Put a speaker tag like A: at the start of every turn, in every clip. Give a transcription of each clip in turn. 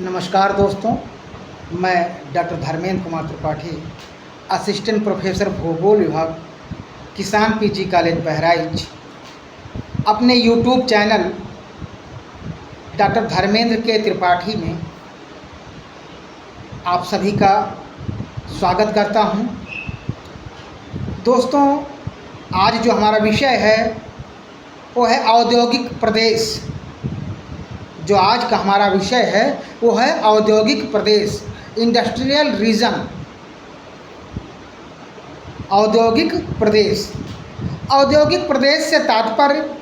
A: नमस्कार दोस्तों, मैं doctor Dharmendra Kumar Tripathi, assistant professor भूगोल विभाग, किसान पीजी कॉलेज बहराइच, अपने यूट्यूब चैनल डॉक्टर धर्मेंद्र के त्रिपाठी में आप सभी का स्वागत करता हूं। दोस्तों, आज जो हमारा विषय है वो है औद्योगिक प्रदेश। जो आज का हमारा विषय है वो है औद्योगिक प्रदेश, इंडस्ट्रियल रीजन। औद्योगिक प्रदेश, औद्योगिक प्रदेश से तात्पर्य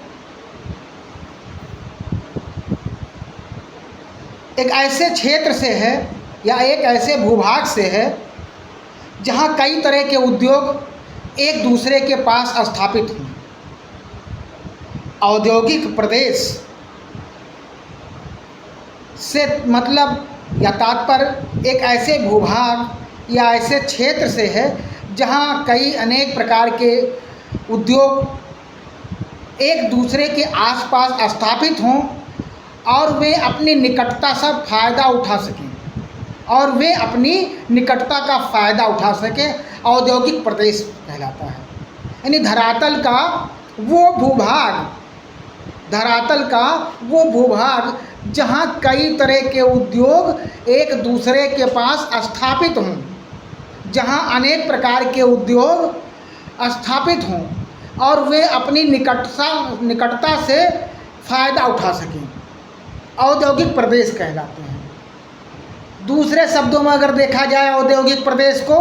A: एक ऐसे क्षेत्र से है या एक ऐसे भूभाग से है जहां कई तरह के उद्योग एक दूसरे के पास स्थापित हैं। औद्योगिक प्रदेश से मतलब या तात्पर्य एक ऐसे भूभाग या ऐसे क्षेत्र से है जहां कई अनेक प्रकार के उद्योग एक दूसरे के आसपास स्थापित हों और वे अपनी निकटता से फ़ायदा उठा सकें और वे अपनी निकटता का फ़ायदा उठा सकें। औद्योगिक प्रदेश कहलाता है। यानी धरातल का वो भूभाग जहाँ कई तरह के उद्योग एक दूसरे के पास स्थापित हों, जहाँ अनेक प्रकार के उद्योग स्थापित हों और वे अपनी निकटता से फ़ायदा उठा सकें, औद्योगिक प्रदेश कहलाते हैं। दूसरे शब्दों में अगर देखा जाए औद्योगिक प्रदेश को,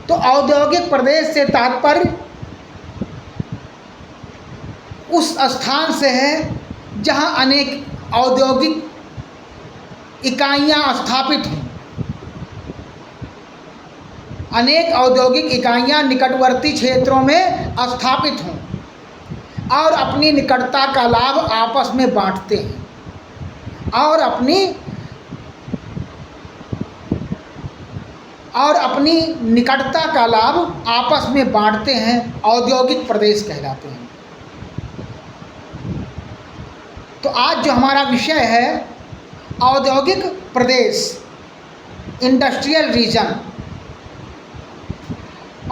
A: तो औद्योगिक प्रदेश से तात्पर्य उस स्थान से है जहाँ अनेक औद्योगिक इकाइयाँ स्थापित हों। अनेक औद्योगिक इकाइयाँ निकटवर्ती क्षेत्रों में स्थापित हों और अपनी निकटता का लाभ आपस में बांटते हैं और अपनी निकटता का लाभ आपस में बांटते हैं, औद्योगिक प्रदेश कहलाते हैं। तो आज जो हमारा विषय है औद्योगिक प्रदेश, इंडस्ट्रियल रीजन।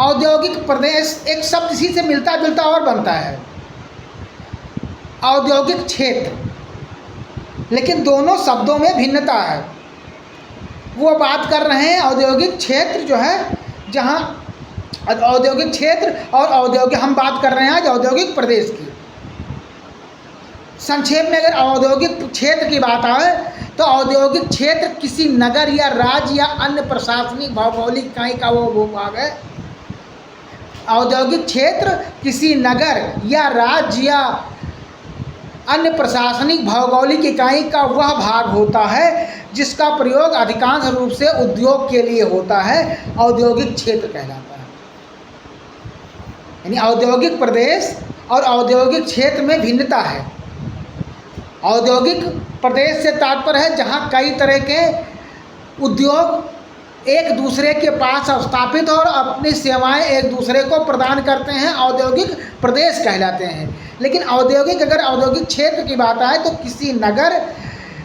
A: औद्योगिक प्रदेश एक शब्द इसी से मिलता जुलता और बनता है, औद्योगिक क्षेत्र, लेकिन दोनों शब्दों में भिन्नता है। वो बात कर रहे हैं औद्योगिक क्षेत्र जो है, जहाँ औद्योगिक क्षेत्र और हम बात कर रहे हैं आज औद्योगिक प्रदेश की। संक्षेप में अगर औद्योगिक क्षेत्र की बात आए तो औद्योगिक क्षेत्र किसी नगर या राज्य या अन्य प्रशासनिक भौगोलिक इकाई का वो भूभाग है। औद्योगिक क्षेत्र किसी नगर या राज्य या अन्य प्रशासनिक भौगोलिक इकाई का वह भाग होता है जिसका प्रयोग अधिकांश रूप से उद्योग के लिए होता है, औद्योगिक क्षेत्र कहलाता है। यानी औद्योगिक प्रदेश और औद्योगिक क्षेत्र में भिन्नता है। औद्योगिक प्रदेश से तात्पर्य है जहाँ कई तरह के उद्योग एक दूसरे के पास स्थापित और अपनी सेवाएं एक दूसरे को प्रदान करते हैं, औद्योगिक प्रदेश कहलाते हैं। लेकिन अगर औद्योगिक क्षेत्र की बात आए तो किसी नगर,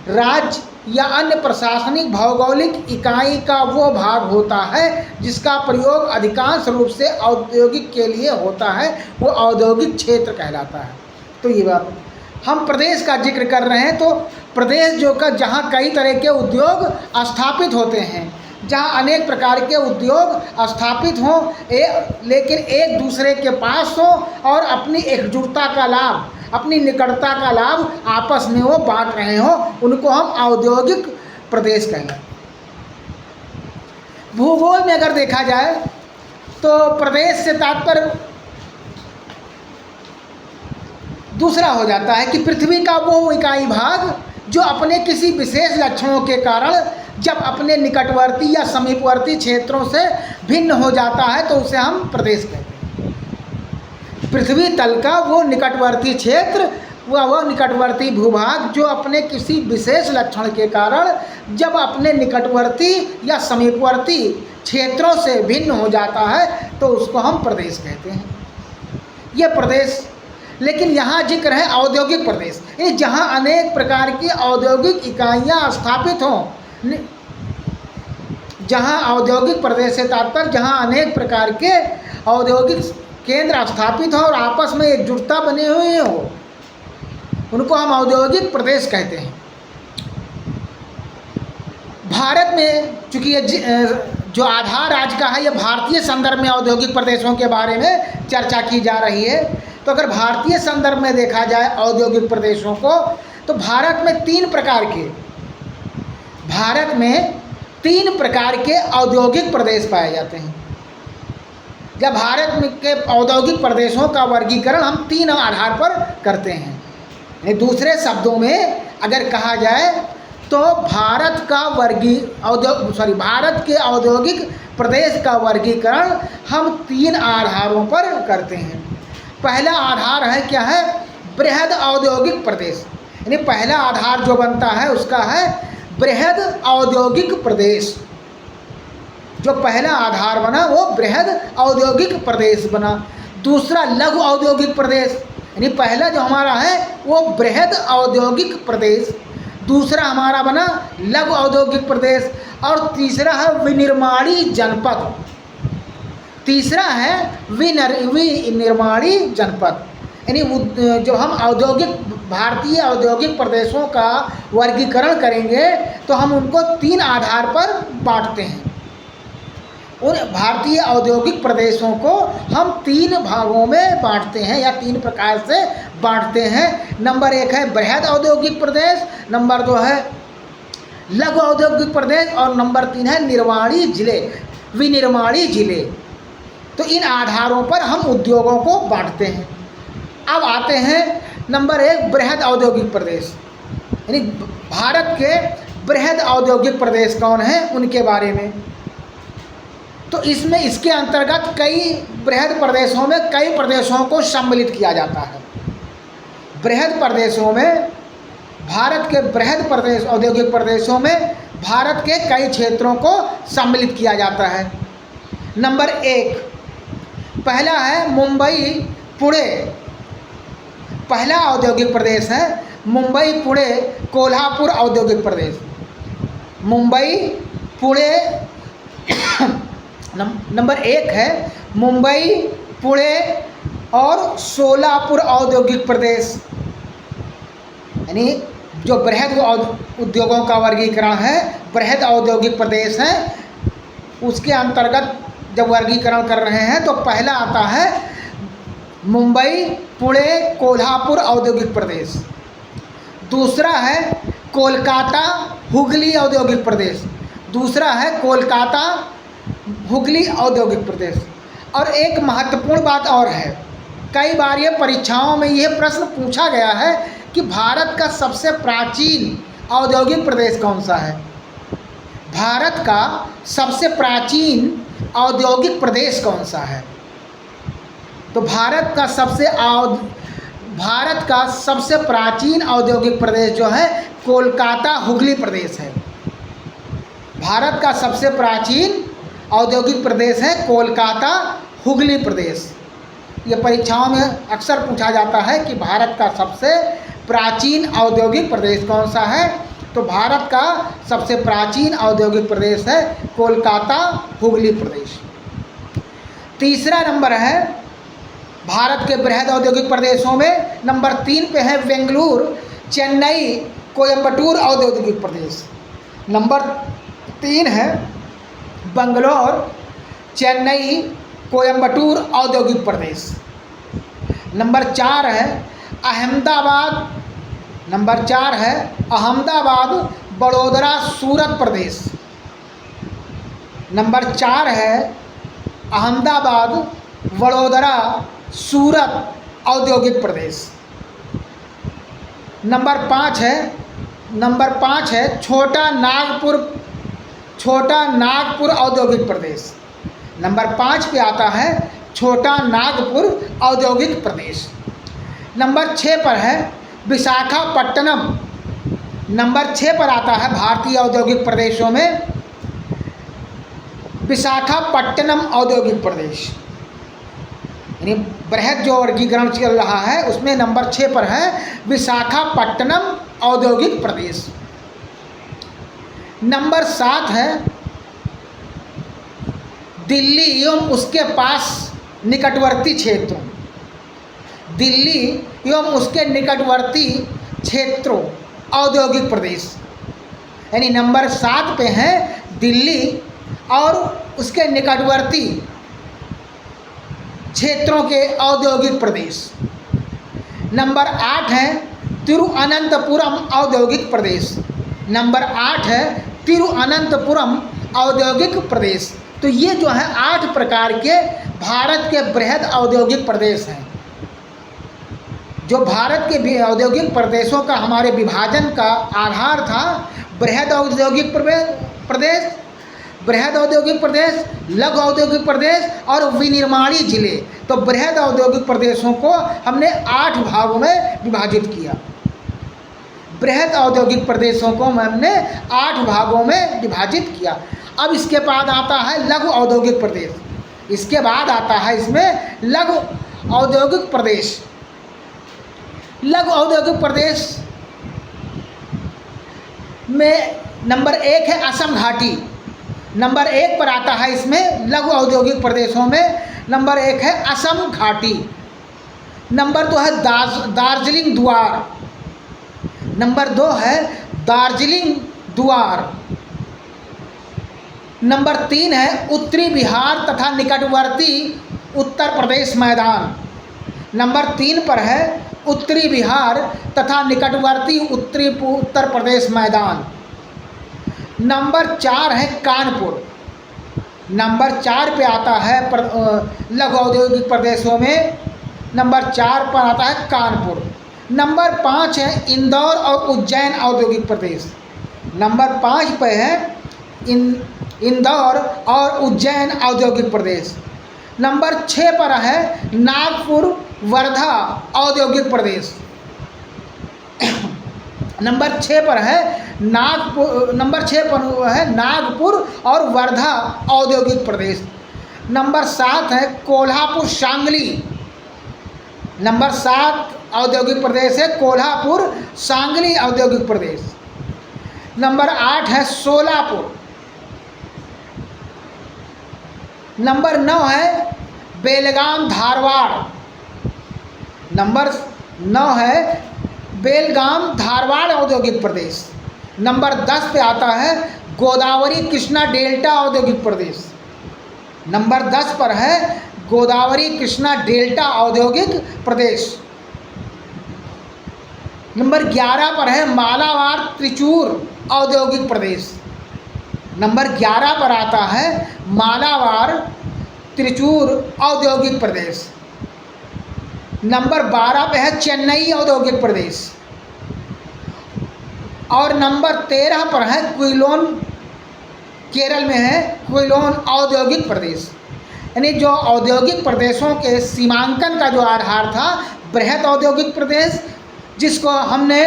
A: राज्य या अन्य प्रशासनिक भौगोलिक इकाई का वो भाग होता है जिसका प्रयोग अधिकांश रूप से औद्योगिक के लिए होता है, वो औद्योगिक क्षेत्र कहलाता है। तो ये बात हम प्रदेश का जिक्र कर रहे हैं, तो प्रदेश जहाँ कई तरह के उद्योग स्थापित होते हैं, जहाँ अनेक प्रकार के उद्योग स्थापित हों लेकिन एक दूसरे के पास हों और अपनी एकजुटता का लाभ, अपनी निकटता का लाभ आपस में वो बांट रहे हों, उनको हम औद्योगिक प्रदेश कहेंगे। भूगोल में अगर देखा जाए तो प्रदेश से तात्पर्य दूसरा हो जाता है कि पृथ्वी का वो इकाई भाग जो अपने किसी विशेष लक्षणों के कारण जब अपने निकटवर्ती या समीपवर्ती क्षेत्रों से भिन्न हो जाता है तो उसे हम प्रदेश कहते हैं। पृथ्वी तल का वो निकटवर्ती क्षेत्र, वह निकटवर्ती भूभाग जो अपने किसी विशेष लक्षण के कारण जब अपने निकटवर्ती या समीपवर्ती क्षेत्रों से भिन्न हो जाता है तो उसको हम प्रदेश कहते हैं। ये प्रदेश, लेकिन यहाँ जिक्र है औद्योगिक प्रदेश। ये जहाँ अनेक प्रकार की औद्योगिक इकाइयाँ स्थापित हों, जहाँ औद्योगिक प्रदेश से तात्पर्य जहाँ अनेक प्रकार के औद्योगिक केंद्र स्थापित हो और आपस में एकजुटता बनी हुई हो, उनको हम औद्योगिक प्रदेश कहते हैं। भारत में चूँकि ये जो आधार आज का है, ये भारतीय संदर्भ में औद्योगिक प्रदेशों के बारे में चर्चा की जा रही है। तो अगर भारतीय संदर्भ में देखा जाए औद्योगिक प्रदेशों को, तो भारत में तीन प्रकार के औद्योगिक प्रदेश पाए जाते हैं। जब भारत में के औद्योगिक प्रदेशों का वर्गीकरण हम तीन आधार पर करते हैं। दूसरे शब्दों में अगर कहा जाए तो भारत के औद्योगिक प्रदेश का वर्गीकरण हम तीन आधारों पर करते हैं। पहला आधार है क्या है? बृहद औद्योगिक प्रदेश। यानी पहला आधार जो बनता है उसका है बृहद औद्योगिक प्रदेश। जो पहला आधार बना वो बृहद औद्योगिक प्रदेश बना। दूसरा लघु औद्योगिक प्रदेश, यानी पहला जो हमारा है वो बृहद औद्योगिक प्रदेश, दूसरा हमारा बना लघु औद्योगिक प्रदेश, और तीसरा है विनिर्माणी जनपद। तीसरा है विनिर्माणी जनपद। यानी जो हम भारतीय औद्योगिक प्रदेशों का वर्गीकरण करेंगे तो हम उनको तीन आधार पर बांटते हैं। उन भारतीय औद्योगिक प्रदेशों को हम तीन भागों में बांटते हैं या तीन प्रकार से बांटते हैं। नंबर 1 है बृहद औद्योगिक प्रदेश, नंबर 2 है लघु औद्योगिक प्रदेश, और नंबर 3 है विनिर्माणी जिले। तो इन आधारों पर हम उद्योगों को बांटते हैं। अब आते हैं नंबर 1 बृहद औद्योगिक प्रदेश, यानी भारत के बृहद औद्योगिक प्रदेश कौन है उनके बारे में। तो इसके अंतर्गत कई बृहद प्रदेशों में कई प्रदेशों को सम्मिलित किया जाता है। बृहद प्रदेशों में भारत के बृहद प्रदेश औद्योगिक प्रदेशों में भारत के कई क्षेत्रों को सम्मिलित किया जाता है। नंबर 1 पहला है मुंबई पुणे। पहला औद्योगिक प्रदेश है मुंबई पुणे कोल्हापुर औद्योगिक प्रदेश। मुंबई पुणे नंबर 1 है मुंबई पुणे और सोलापुर औद्योगिक प्रदेश। यानी जो बृहद उद्योगों का वर्गीकरण है बृहद औद्योगिक प्रदेश है, उसके अंतर्गत जब वर्गीकरण कर रहे हैं तो पहला आता है मुंबई पुणे कोल्हापुर औद्योगिक प्रदेश। दूसरा है कोलकाता हुगली औद्योगिक प्रदेश। दूसरा है कोलकाता हुगली औद्योगिक प्रदेश। और एक महत्वपूर्ण बात और है, कई बार ये परीक्षाओं में यह प्रश्न पूछा गया है कि भारत का सबसे प्राचीन औद्योगिक प्रदेश कौन सा है। भारत का सबसे प्राचीन औद्योगिक प्रदेश कौन सा है? तो भारत का सबसे प्राचीन औद्योगिक प्रदेश जो है कोलकाता हुगली प्रदेश है। भारत का सबसे प्राचीन औद्योगिक प्रदेश है कोलकाता हुगली प्रदेश। ये परीक्षाओं में अक्सर पूछा जाता है कि भारत का सबसे प्राचीन औद्योगिक प्रदेश कौन सा है। तो भारत का सबसे प्राचीन औद्योगिक प्रदेश है कोलकाता हुगली प्रदेश। तीसरा नंबर है भारत के बृहद औद्योगिक प्रदेशों में नंबर 3 पे है बेंगलुरु चेन्नई कोयम्बटूर औद्योगिक प्रदेश। नंबर 3 है बंगलौर चेन्नई कोयम्बटूर औद्योगिक प्रदेश। नंबर 4 है अहमदाबाद। नंबर 4 है अहमदाबाद बड़ोदरा सूरत प्रदेश। नंबर 4 है अहमदाबाद वडोदरा सूरत औद्योगिक प्रदेश। नंबर 5 है छोटा नागपुर औद्योगिक प्रदेश। नंबर 5 पे आता है छोटा नागपुर औद्योगिक प्रदेश। नंबर 6 पर है विशाखापट्टनम। नंबर 6 पर आता है भारतीय औद्योगिक प्रदेशों में विशाखापट्टनम औद्योगिक प्रदेश। यानी बृहद जो वर्गीकरण चल रहा है उसमें नंबर 6 पर है विशाखापट्टनम औद्योगिक प्रदेश। नंबर 7 है दिल्ली एवं उसके पास निकटवर्ती क्षेत्रों, दिल्ली एवं उसके निकटवर्ती क्षेत्रों औद्योगिक प्रदेश। यानी नंबर 7 पे है दिल्ली और उसके निकटवर्ती क्षेत्रों के औद्योगिक प्रदेश। नंबर 8 है तिरुअनंतपुरम औद्योगिक प्रदेश। नंबर 8 है तिरुअनंतपुरम औद्योगिक प्रदेश। तो ये जो है 8 प्रकार के भारत के बृहद औद्योगिक प्रदेश हैं। जो भारत के औद्योगिक प्रदेशों का हमारे विभाजन का आधार था, बृहद औद्योगिक प्रदेश, बृहद औद्योगिक प्रदेश, लघु औद्योगिक प्रदेश और विनिर्माणी जिले। तो बृहद औद्योगिक प्रदेशों को हमने 8 भागों में विभाजित किया। बृहद औद्योगिक प्रदेशों को हमने 8 भागों में विभाजित किया। अब इसके बाद आता है लघु औद्योगिक प्रदेश, इसके बाद आता है इसमें लघु औद्योगिक प्रदेश। लघु औद्योगिक प्रदेश में नंबर 1 है असम घाटी। नंबर 1 पर आता है इसमें लघु औद्योगिक प्रदेशों में नंबर 1 है असम घाटी। नंबर 2 है दार्जिलिंग द्वार। नंबर 2 है दार्जिलिंग द्वार। नंबर 3 है उत्तरी बिहार तथा निकटवर्ती उत्तर प्रदेश मैदान। नंबर 3 पर है उत्तरी बिहार तथा निकटवर्ती उत्तर प्रदेश मैदान। नंबर 4 है कानपुर। नंबर 4 पे आता है लघु औद्योगिक प्रदेशों में नंबर 4 पर आता है कानपुर। नंबर 5 है इंदौर और उज्जैन औद्योगिक प्रदेश। नंबर 5 पे है इंदौर और उज्जैन औद्योगिक प्रदेश। नंबर 6 पर है नागपुर वर्धा औद्योगिक प्रदेश। नंबर 6 पर है नागपुर और वर्धा औद्योगिक प्रदेश। नंबर 7 है कोल्हापुर सांगली। नंबर 7 औद्योगिक प्रदेश है कोल्हापुर सांगली औद्योगिक प्रदेश। नंबर 8 है सोलापुर। नंबर 9 है बेलगाम धारवाड़। नंबर 9 है बेलगाम धारवाड़ औद्योगिक प्रदेश। नंबर 10 पे आता है गोदावरी कृष्णा डेल्टा औद्योगिक प्रदेश। नंबर 10 पर है गोदावरी कृष्णा डेल्टा औद्योगिक प्रदेश। नंबर 11 पर है मालाबार त्रिचूर औद्योगिक प्रदेश। नंबर 11 पर आता है मालाबार त्रिचूर औद्योगिक प्रदेश। नंबर 12 पे है चेन्नई औद्योगिक प्रदेश। और नंबर 13 पर है क्विलोन, केरल में है क्विलोन औद्योगिक प्रदेश। यानी जो औद्योगिक प्रदेशों के सीमांकन का जो आधार था बृहद औद्योगिक प्रदेश, जिसको हमने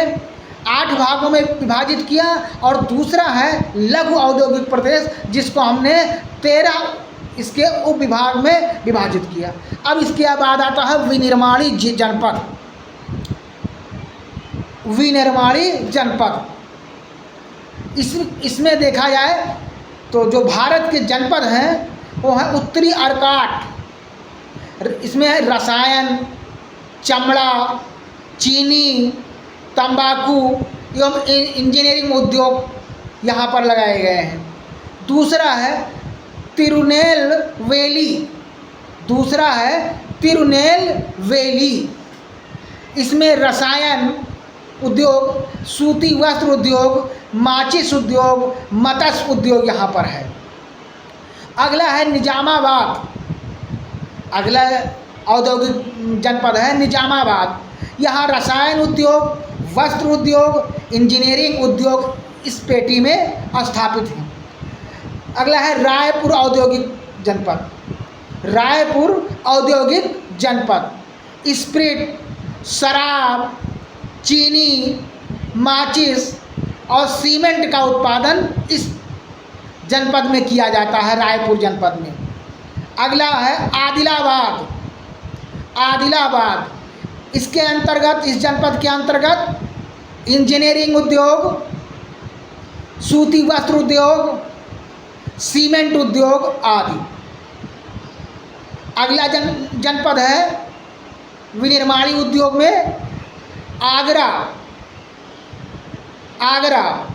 A: 8 भागों में विभाजित किया, और दूसरा है लघु औद्योगिक प्रदेश जिसको हमने 13 इसके उप विभाग में विभाजित किया। अब इसके बाद आता है विनिर्माणी जनपद। विनिर्माणी जनपद इसमें देखा जाए तो जो भारत के जनपद हैं वो है उत्तरी अर्काट। इसमें रसायन, चमड़ा, चीनी, तंबाकू एवं इंजीनियरिंग उद्योग यहाँ पर लगाए गए हैं। दूसरा है तिरुनेलवेली। दूसरा है तिरुनेलवेली। इसमें रसायन उद्योग, सूती वस्त्र उद्योग, माचिस उद्योग, मत्स्य उद्योग यहाँ पर है। अगला है निजामाबाद। अगला औद्योगिक जनपद है निजामाबाद। यहाँ रसायन उद्योग, वस्त्र उद्योग, इंजीनियरिंग उद्योग इस पेटी में स्थापित हैं। अगला है रायपुर औद्योगिक जनपद। रायपुर औद्योगिक जनपद स्प्रिट, शराब, चीनी, माचिस और सीमेंट का उत्पादन इस जनपद में किया जाता है, रायपुर जनपद में। अगला है आदिलाबाद। आदिलाबाद, इसके अंतर्गत, इस जनपद के अंतर्गत इंजीनियरिंग उद्योग, सूती वस्त्र उद्योग, सीमेंट उद्योग आदि। अगला जनपद है विनिर्माणी उद्योग में आगरा। आगरा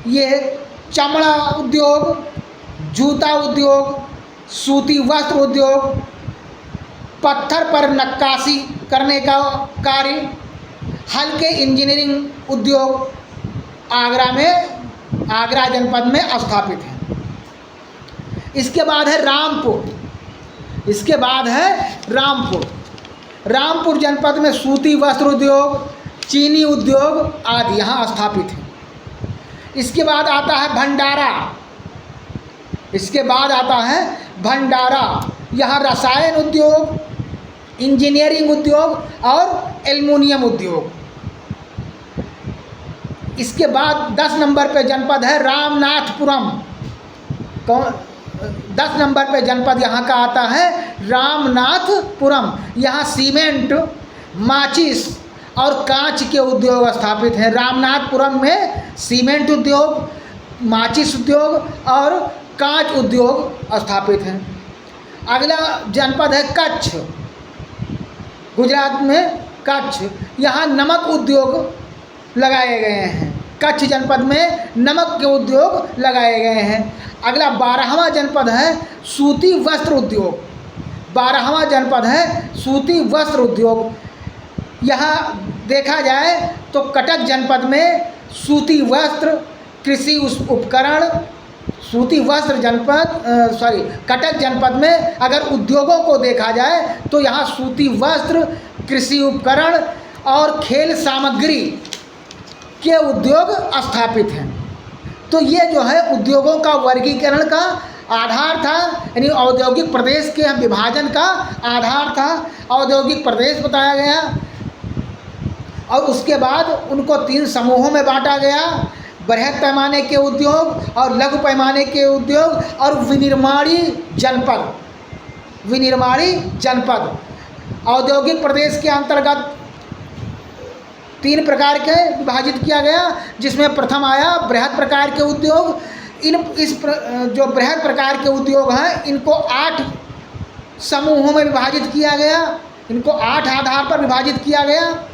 A: ये चमड़ा उद्योग, जूता उद्योग, सूती वस्त्र उद्योग, पत्थर पर नक्काशी करने का कार्य, हल्के इंजीनियरिंग उद्योग आगरा में, आगरा जनपद में स्थापित है। इसके बाद है रामपुर। इसके बाद है रामपुर। रामपुर जनपद में सूती वस्त्र उद्योग, चीनी उद्योग आदि यहाँ स्थापित है। इसके बाद आता है भंडारा। इसके बाद आता है भंडारा, यहाँ रसायन उद्योग, इंजीनियरिंग उद्योग और एल्युमिनियम उद्योग। इसके बाद 10 नंबर पे जनपद है रामनाथपुरम। 10 नंबर पे जनपद यहाँ का आता है रामनाथपुरम। यहाँ सीमेंट, माचिस और कांच के उद्योग स्थापित हैं। रामनाथपुरम में सीमेंट उद्योग, माचिस उद्योग और कांच उद्योग स्थापित हैं। अगला जनपद है कच्छ। गुजरात में कच्छ, यहाँ नमक उद्योग लगाए गए हैं। कच्छ जनपद में नमक के उद्योग लगाए गए हैं। अगला 12वां जनपद है सूती वस्त्र उद्योग। 12वां जनपद है सूती वस्त्र उद्योग। यहाँ देखा जाए तो कटक जनपद में सूती वस्त्र, कृषि उपकरण, सूती वस्त्र जनपद कटक जनपद में अगर उद्योगों को देखा जाए तो यहाँ सूती वस्त्र, कृषि उपकरण और खेल सामग्री के उद्योग स्थापित हैं। तो ये जो है उद्योगों का वर्गीकरण का आधार था, यानी औद्योगिक प्रदेश के विभाजन का आधार था। औद्योगिक प्रदेश बताया गया और उसके बाद उनको 3 समूहों में बांटा गया, बृहद पैमाने के उद्योग और लघु पैमाने के उद्योग और विनिर्माणी जनपद। विनिर्माणी जनपद औद्योगिक प्रदेश के अंतर्गत 3 प्रकार के विभाजित किया गया, जिसमें प्रथम आया बृहद प्रकार के उद्योग। जो बृहद प्रकार के उद्योग हैं इनको 8 समूहों में विभाजित किया गया, इनको 8 आधार पर विभाजित किया गया।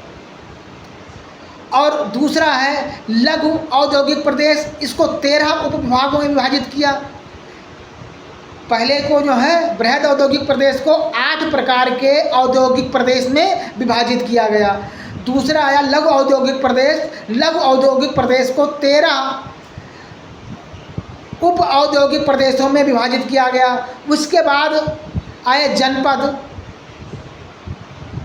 A: और दूसरा है लघु औद्योगिक प्रदेश, इसको 13 उपविभागों में विभाजित किया। पहले को जो है बृहद औद्योगिक प्रदेश को 8 प्रकार के औद्योगिक प्रदेश में विभाजित किया गया। दूसरा आया लघु औद्योगिक प्रदेश। लघु औद्योगिक प्रदेश को 13 उप औद्योगिक प्रदेशों में विभाजित किया गया। उसके बाद आए जनपद।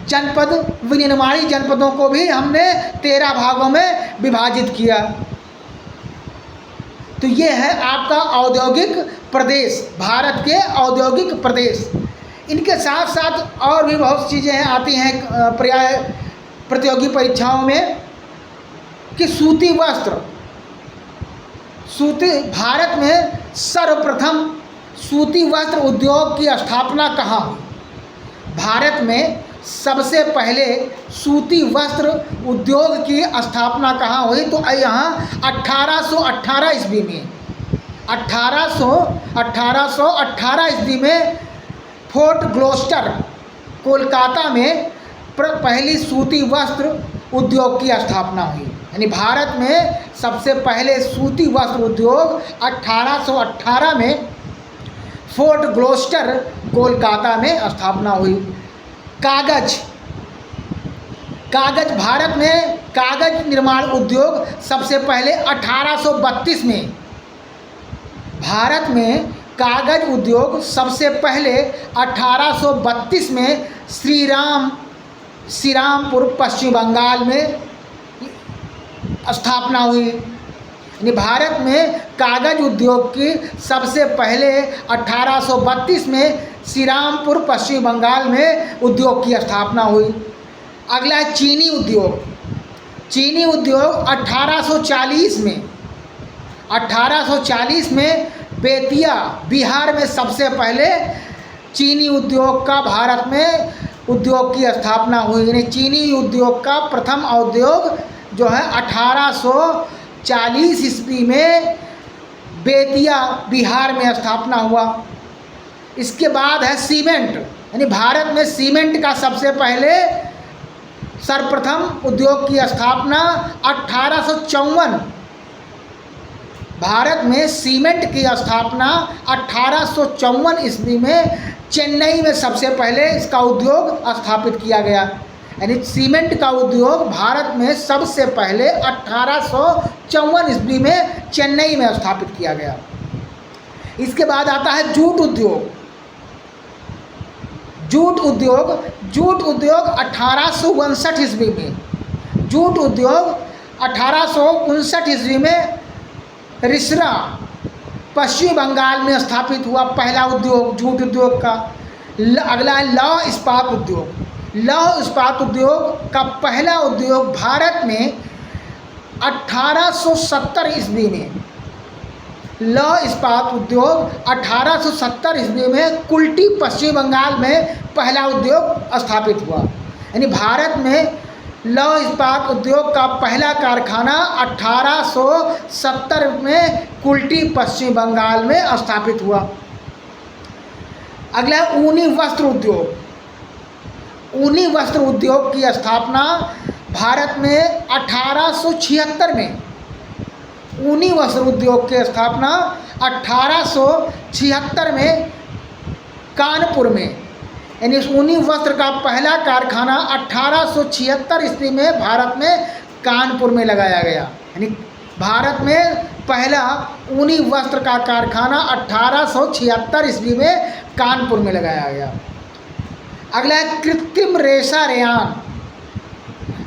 A: जनपद विनिर्माणी जनपदों को भी हमने 13 भागों में विभाजित किया। तो ये है आपका औद्योगिक प्रदेश, भारत के औद्योगिक प्रदेश। इनके साथ साथ और भी बहुत चीज़ें आती हैं प्रतियोगी परीक्षाओं में कि सूती वस्त्र। भारत में सर्वप्रथम सूती वस्त्र उद्योग की स्थापना कहाँ हुई? भारत में सबसे पहले सूती वस्त्र उद्योग की स्थापना कहाँ हुई? तो यहाँ 1818 ईस्वी में 1818 ईस्वी में फोर्ट ग्लोस्टर कोलकाता में पहली सूती वस्त्र उद्योग की स्थापना हुई। यानी भारत में सबसे पहले सूती वस्त्र उद्योग 1818 में फोर्ट ग्लोस्टर कोलकाता में स्थापना हुई। कागज। भारत में कागज निर्माण उद्योग सबसे पहले 1832 में, भारत में कागज उद्योग सबसे पहले 1832 में श्रीरामपुर पश्चिम बंगाल में स्थापना हुई। यानी भारत में कागज उद्योग की सबसे पहले 1832 में श्रीरामपुर पश्चिम बंगाल में उद्योग की स्थापना हुई। अगला है चीनी उद्योग। चीनी उद्योग 1840 में बेतिया बिहार में सबसे पहले चीनी उद्योग का भारत में उद्योग की स्थापना हुई, यानी चीनी उद्योग का प्रथम उद्योग जो है 1840 ईस्वी में बेतिया बिहार में स्थापना हुआ। इसके बाद है सीमेंट, यानी भारत में सीमेंट का सबसे पहले सर्वप्रथम उद्योग की स्थापना 1854, भारत में सीमेंट की स्थापना 1854 ईस्वी में चेन्नई में सबसे पहले इसका उद्योग स्थापित किया गया। यानी सीमेंट का उद्योग भारत में सबसे पहले 1854 ईस्वी में चेन्नई में स्थापित किया गया। इसके बाद आता है जूट उद्योग। जूट उद्योग 1859 ईस्वी में, जूट उद्योग 1859 ईस्वी में रिसरा पश्चिम बंगाल में स्थापित हुआ पहला उद्योग जूट उद्योग का। अगला है लौह इस्पात उद्योग। लौह इस्पात उद्योग का पहला उद्योग भारत में 1870 ईस्वी में, लौह इस्पात उद्योग 1870 ईस्वी में कुल्टी पश्चिम बंगाल में पहला उद्योग स्थापित हुआ। यानी भारत में लौह इस्पात उद्योग का पहला कारखाना 1870 में कुल्टी पश्चिम बंगाल में स्थापित हुआ। अगला है ऊनी वस्त्र उद्योग। ऊनी वस्त्र उद्योग की स्थापना भारत में 1876 में, ऊनी वस्त्र उद्योग की स्थापना 1876 में कानपुर में, यानी ऊनी वस्त्र का पहला कारखाना 1876 ईस्वी में भारत में कानपुर में लगाया गया। यानी भारत में पहला ऊनी वस्त्र का कारखाना 1876 ईस्वी में कानपुर में लगाया गया। अगला है कृत्रिम रेशा रेयान।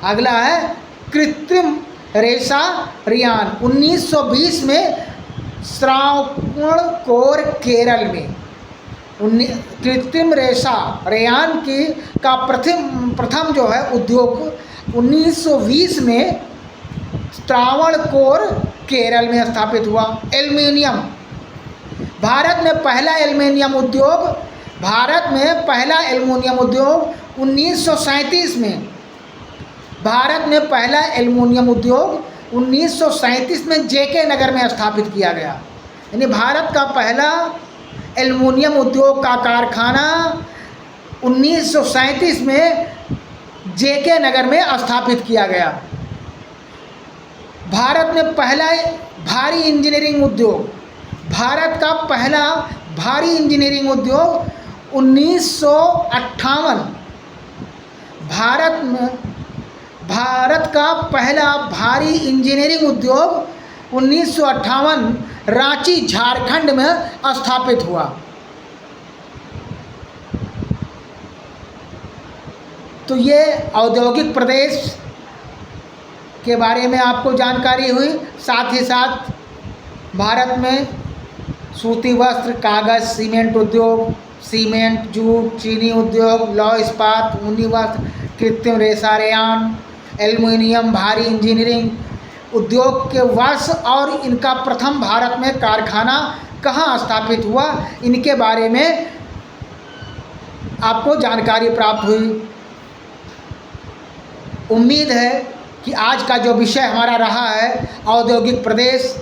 A: अगला है कृत्रिम रेशा रेयान। 1920 में श्रावणकोर केरल में कृत्रिम रेशा रेयान की का प्रथम जो है उद्योग 1920 में श्रावणकोर केरल में स्थापित हुआ। एल्युमिनियम, भारत में पहला एल्युमिनियम उद्योग, भारत में पहला एल्युमिनियम उद्योग 1937 में, भारत में पहला एल्युमिनियम उद्योग 1937 में जेके नगर में स्थापित किया गया। यानी भारत का पहला एल्युमिनियम उद्योग का कारखाना 1937 में जेके नगर में स्थापित किया गया। भारत में पहला भारी इंजीनियरिंग उद्योग, भारत का पहला भारी इंजीनियरिंग उद्योग 1958, भारत का पहला भारी इंजीनियरिंग उद्योग 1958 रांची झारखंड में स्थापित हुआ। तो ये औद्योगिक प्रदेश के बारे में आपको जानकारी हुई। साथ ही साथ भारत में सूती वस्त्र, कागज़, सीमेंट उद्योग, सीमेंट, जूट, चीनी उद्योग, लौह इस्पात, ऊनी वस्त्र, कृत्रिम रेशा रेयान, एल्युमिनियम, भारी इंजीनियरिंग उद्योग के वर्ष और इनका प्रथम भारत में कारखाना कहाँ स्थापित हुआ, इनके बारे में आपको जानकारी प्राप्त हुई। उम्मीद है कि आज का जो विषय हमारा रहा है औद्योगिक प्रदेश,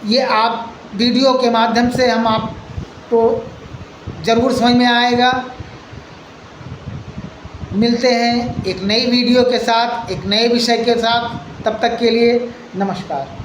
A: ये आप वीडियो के माध्यम से हम आपको ज़रूर समझ में आएगा। मिलते हैं एक नई वीडियो के साथ, एक नए विषय के साथ। तब तक के लिए नमस्कार।